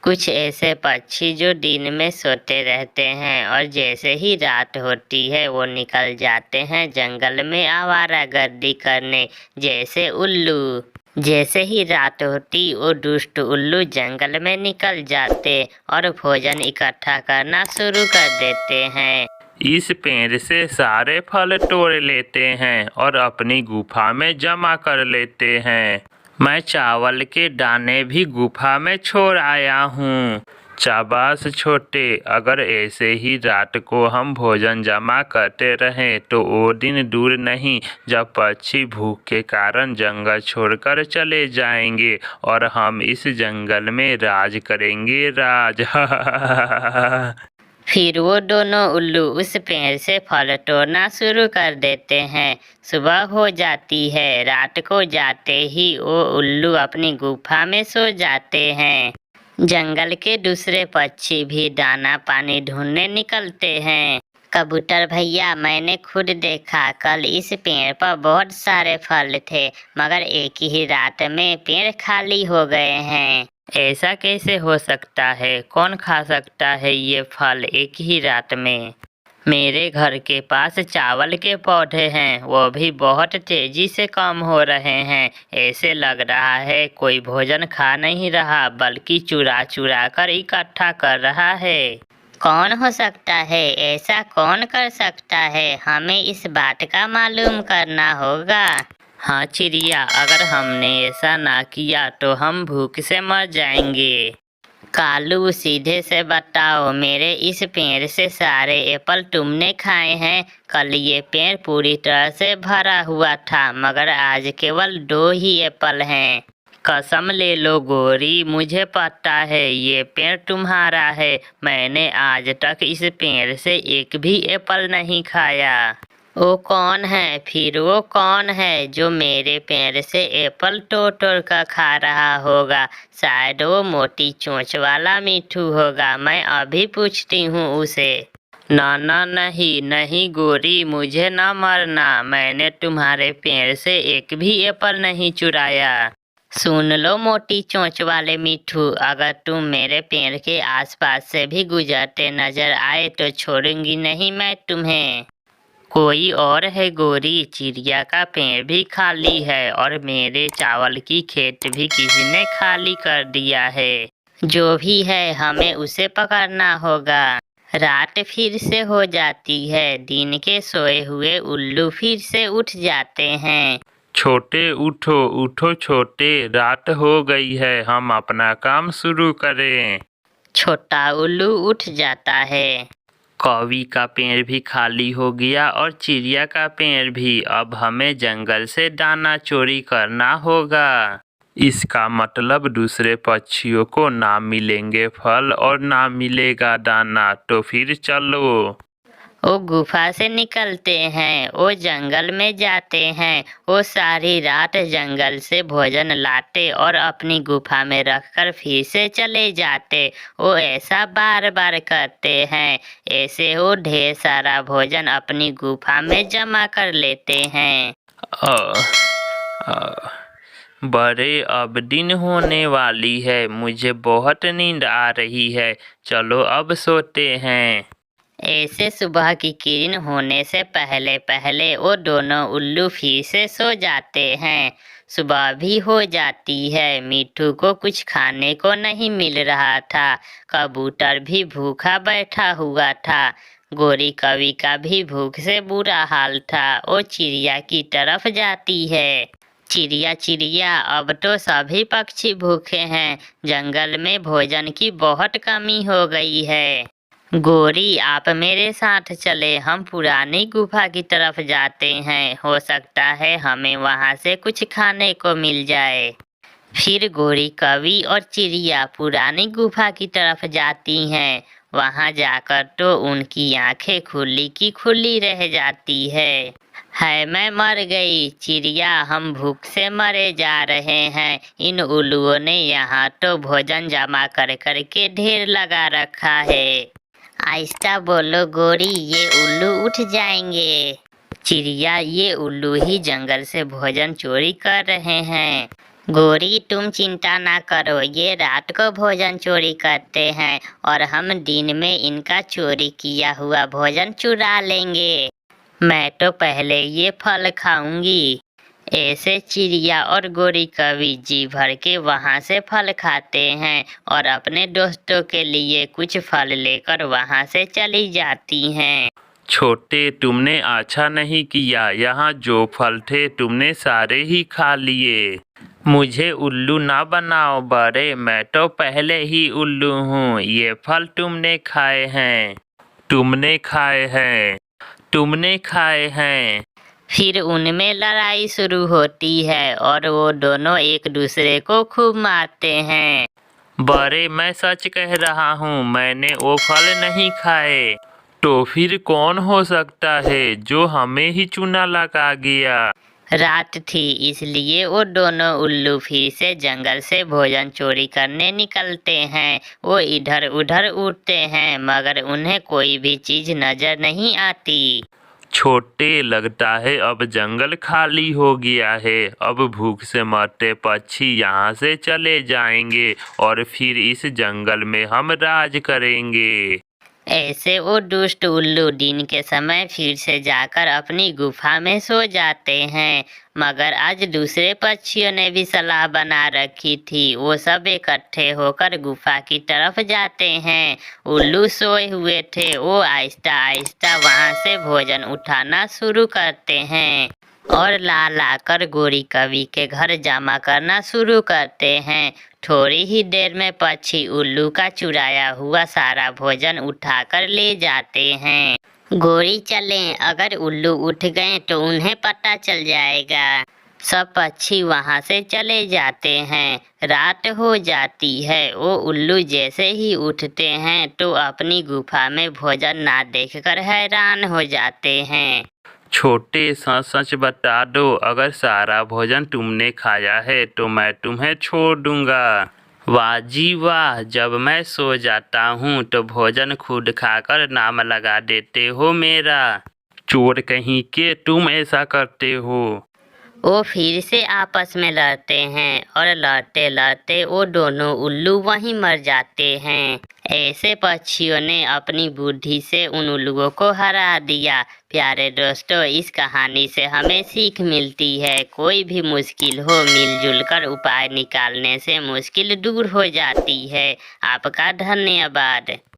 कुछ ऐसे पक्षी जो दिन में सोते रहते हैं और जैसे ही रात होती है वो निकल जाते हैं जंगल में आवारागर्दी करने, जैसे उल्लू। जैसे ही रात होती वो दुष्ट उल्लू जंगल में निकल जाते और भोजन इकट्ठा करना शुरू कर देते हैं। इस पेड़ से सारे फल तोड़ लेते हैं और अपनी गुफा में जमा कर लेते हैं। मैं चावल के दाने भी गुफा में छोड़ आया हूँ। शाबाश छोटे, अगर ऐसे ही रात को हम भोजन जमा करते रहें तो वो दिन दूर नहीं जब पक्षी भूख के कारण जंगल छोड़कर चले जाएंगे और हम इस जंगल में राज करेंगे, राज। फिर वो दोनों उल्लू उस पेड़ से फल तोड़ना शुरू कर देते हैं। सुबह हो जाती है। रात को जाते ही वो उल्लू अपनी गुफा में सो जाते हैं। जंगल के दूसरे पक्षी भी दाना पानी ढूंढने निकलते हैं। कबूतर भैया, मैंने खुद देखा, कल इस पेड़ पर बहुत सारे फल थे, मगर एक ही रात में पेड़ खाली हो गए हैं। ऐसा कैसे हो सकता है? कौन खा सकता है ये फल एक ही रात में? मेरे घर के पास चावल के पौधे हैं, वो भी बहुत तेजी से कम हो रहे हैं। ऐसे लग रहा है कोई भोजन खा नहीं रहा बल्कि चुरा चुरा कर इकट्ठा कर रहा है। कौन हो सकता है? ऐसा कौन कर सकता है? हमें इस बात का मालूम करना होगा। हाँ चिड़िया, अगर हमने ऐसा ना किया तो हम भूख से मर जाएंगे। कालू, सीधे से बताओ, मेरे इस पेड़ से सारे एप्पल तुमने खाए हैं? कल ये पेड़ पूरी तरह से भरा हुआ था, मगर आज केवल 2 ही एप्पल हैं। कसम ले लो गोरी, मुझे पता है ये पेड़ तुम्हारा है। मैंने आज तक इस पेड़ से एक भी एप्पल नहीं खाया। वो कौन है? फिर वो कौन है जो मेरे पेड़ से एप्पल तोड़ तोड़ कर खा रहा होगा? शायद वो मोटी चोंच वाला मिट्ठू होगा। मैं अभी पूछती हूँ उसे। ना ना, नहीं नहीं गोरी, मुझे ना मरना। मैंने तुम्हारे पेड़ से एक भी एप्पल नहीं चुराया। सुन लो मोटी चोंच वाले मिट्ठू, अगर तुम मेरे पेड़ के आसपास से भी गुजरते नजर आए तो छोड़ूंगी नहीं मैं तुम्हें। कोई और है गोरी? चिड़िया का पेड़ भी खाली है और मेरे चावल की खेत भी किसी ने खाली कर दिया है। जो भी है, हमें उसे पकड़ना होगा। रात फिर से हो जाती है। दिन के सोए हुए उल्लू फिर से उठ जाते हैं। छोटे उठो उठो छोटे, रात हो गई है, हम अपना काम शुरू करें। छोटा उल्लू उठ जाता है। कौवी का पेड़ भी खाली हो गया और चिड़िया का पेड़ भी। अब हमें जंगल से दाना चोरी करना होगा। इसका मतलब दूसरे पक्षियों को ना मिलेंगे फल और ना मिलेगा दाना, तो फिर चलो। वो गुफा से निकलते हैं। वो जंगल में जाते हैं। वो सारी रात जंगल से भोजन लाते और अपनी गुफा में रखकर फिर से चले जाते। वो ऐसा बार बार करते हैं। ऐसे वो ढेर सारा भोजन अपनी गुफा में जमा कर लेते हैं। अ, अ, बड़े, अब दिन होने वाली है, मुझे बहुत नींद आ रही है, चलो अब सोते हैं। ऐसे सुबह की किरण होने से पहले पहले वो दोनों उल्लू फिर से सो जाते हैं। सुबह भी हो जाती है। मिट्ठू को कुछ खाने को नहीं मिल रहा था। कबूतर भी भूखा बैठा हुआ था। गोरी कवि का भी भूख से बुरा हाल था। वो चिड़िया की तरफ जाती है। चिड़िया चिड़िया, अब तो सभी पक्षी भूखे हैं। जंगल में भोजन की बहुत कमी हो गई है। गोरी, आप मेरे साथ चले, हम पुरानी गुफा की तरफ जाते हैं। हो सकता है हमें वहां से कुछ खाने को मिल जाए। फिर गोरी कवि और चिड़िया पुरानी गुफा की तरफ जाती हैं। वहां जाकर तो उनकी आंखें खुली की खुली रह जाती है। मैं मर गई। चिड़िया, हम भूख से मरे जा रहे हैं। इन उल्लुओं ने यहाँ तो भोजन जमा कर कर के ढेर लगा रखा है। आहिस्ता बोलो गोरी, ये उल्लू उठ जाएंगे। चिड़िया, ये उल्लू ही जंगल से भोजन चोरी कर रहे हैं। गोरी तुम चिंता ना करो, ये रात को भोजन चोरी करते हैं और हम दिन में इनका चोरी किया हुआ भोजन चुरा लेंगे। मैं तो पहले ये फल खाऊंगी। ऐसे चिड़िया और गोरी कभी जी भर के वहाँ से फल खाते हैं और अपने दोस्तों के लिए कुछ फल लेकर वहाँ से चली जाती हैं। छोटे, तुमने अच्छा नहीं किया, यहाँ जो फल थे तुमने सारे ही खा लिए। मुझे उल्लू ना बनाओ बड़े, मैं तो पहले ही उल्लू हूँ। ये फल तुमने खाए हैं, तुमने खाए हैं, तुमने खाए हैं। फिर उनमें लड़ाई शुरू होती है और वो दोनों एक दूसरे को खूब मारते हैं। बड़े, मैं सच कह रहा हूँ, मैंने वो फल नहीं खाए। तो फिर कौन हो सकता है जो हमें ही चूना लगा गया? रात थी, इसलिए वो दोनों उल्लू फिर से जंगल से भोजन चोरी करने निकलते हैं। वो इधर उधर उड़ते हैं मगर उन्हें कोई भी चीज नजर नहीं आती। छोटे, लगता है अब जंगल खाली हो गया है। अब भूख से मरते पक्षी यहाँ से चले जाएंगे और फिर इस जंगल में हम राज करेंगे। ऐसे वो दुष्ट उल्लू दिन के समय फिर से जाकर अपनी गुफा में सो जाते हैं। मगर आज दूसरे पक्षियों ने भी सलाह बना रखी थी। वो सब इकट्ठे होकर गुफा की तरफ जाते हैं। उल्लू सोए हुए थे, वो आहिस्ता आहिस्ता वहाँ से भोजन उठाना शुरू करते हैं और ला ला कर गोरी कवि के घर जमा करना शुरू करते हैं। थोड़ी ही देर में पक्षी उल्लू का चुराया हुआ सारा भोजन उठाकर ले जाते हैं। गोरी चलें, अगर उल्लू उठ गए तो उन्हें पता चल जाएगा। सब पक्षी वहां से चले जाते हैं। रात हो जाती है। वो उल्लू जैसे ही उठते हैं तो अपनी गुफा में भोजन ना देखकर हैरान हो जाते हैं। छोटे, सच सच बता दो, अगर सारा भोजन तुमने खाया है तो मैं तुम्हें छोड़ दूंगा। वाह जी वाह, जब मैं सो जाता हूँ तो भोजन खुद खाकर नाम लगा देते हो मेरा। चोर कहीं के, तुम ऐसा करते हो। वो फिर से आपस में लड़ते हैं और लड़ते लड़ते वो दोनों उल्लू वहीं मर जाते हैं। ऐसे पक्षियों ने अपनी बुद्धि से उन उल्लुओं को हरा दिया। प्यारे दोस्तों, इस कहानी से हमें सीख मिलती है, कोई भी मुश्किल हो मिलजुल कर उपाय निकालने से मुश्किल दूर हो जाती है। आपका धन्यवाद।